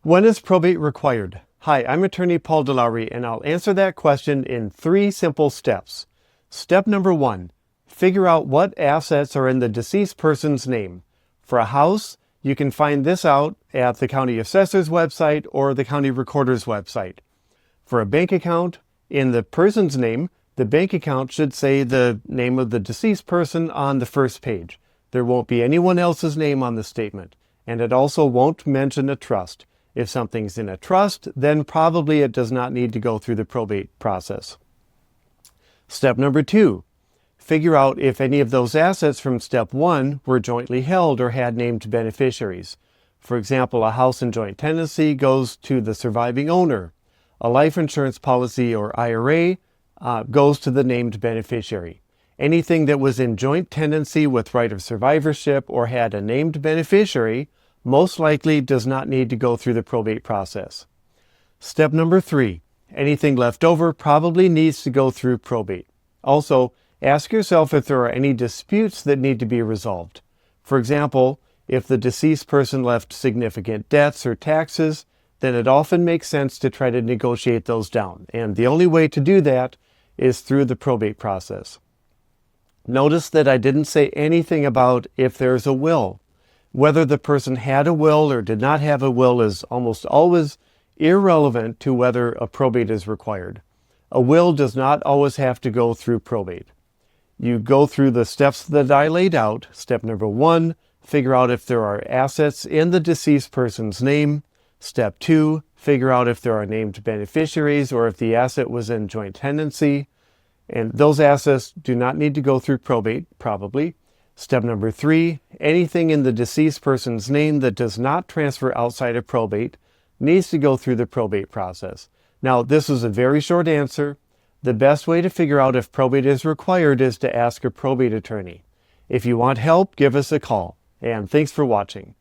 When is probate required? Hi, I'm attorney Paul Tillery, and I'll answer that question in 3 simple steps. Step number 1, figure out what assets are in the deceased person's name. For a house, you can find this out at the county assessor's website or the county recorder's website. For a bank account, in the person's name, the bank account should say the name of the deceased person on the first page. There won't be anyone else's name on the statement, and it also won't mention a trust. If something's in a trust, then probably it does not need to go through the probate process. Step number 2, figure out if any of those assets from step 1 were jointly held or had named beneficiaries. For example, a house in joint tenancy goes to the surviving owner. A life insurance policy or IRA goes to the named beneficiary. Anything that was in joint tenancy with right of survivorship or had a named beneficiary most likely does not need to go through the probate process. Step number 3, anything left over probably needs to go through probate. Also, ask yourself if there are any disputes that need to be resolved. For example, if the deceased person left significant debts or taxes, then it often makes sense to try to negotiate those down. And the only way to do that is through the probate process. Notice that I didn't say anything about if there's a will. Whether the person had a will or did not have a will is almost always irrelevant to whether a probate is required. A will does not always have to go through probate. You go through the steps that I laid out. Step number 1, figure out if there are assets in the deceased person's name. Step 2, figure out if there are named beneficiaries or if the asset was in joint tenancy. And those assets do not need to go through probate, probably. Step number 3, anything in the deceased person's name that does not transfer outside of probate needs to go through the probate process. Now, this is a very short answer. The best way to figure out if probate is required is to ask a probate attorney. If you want help, give us a call. And thanks for watching.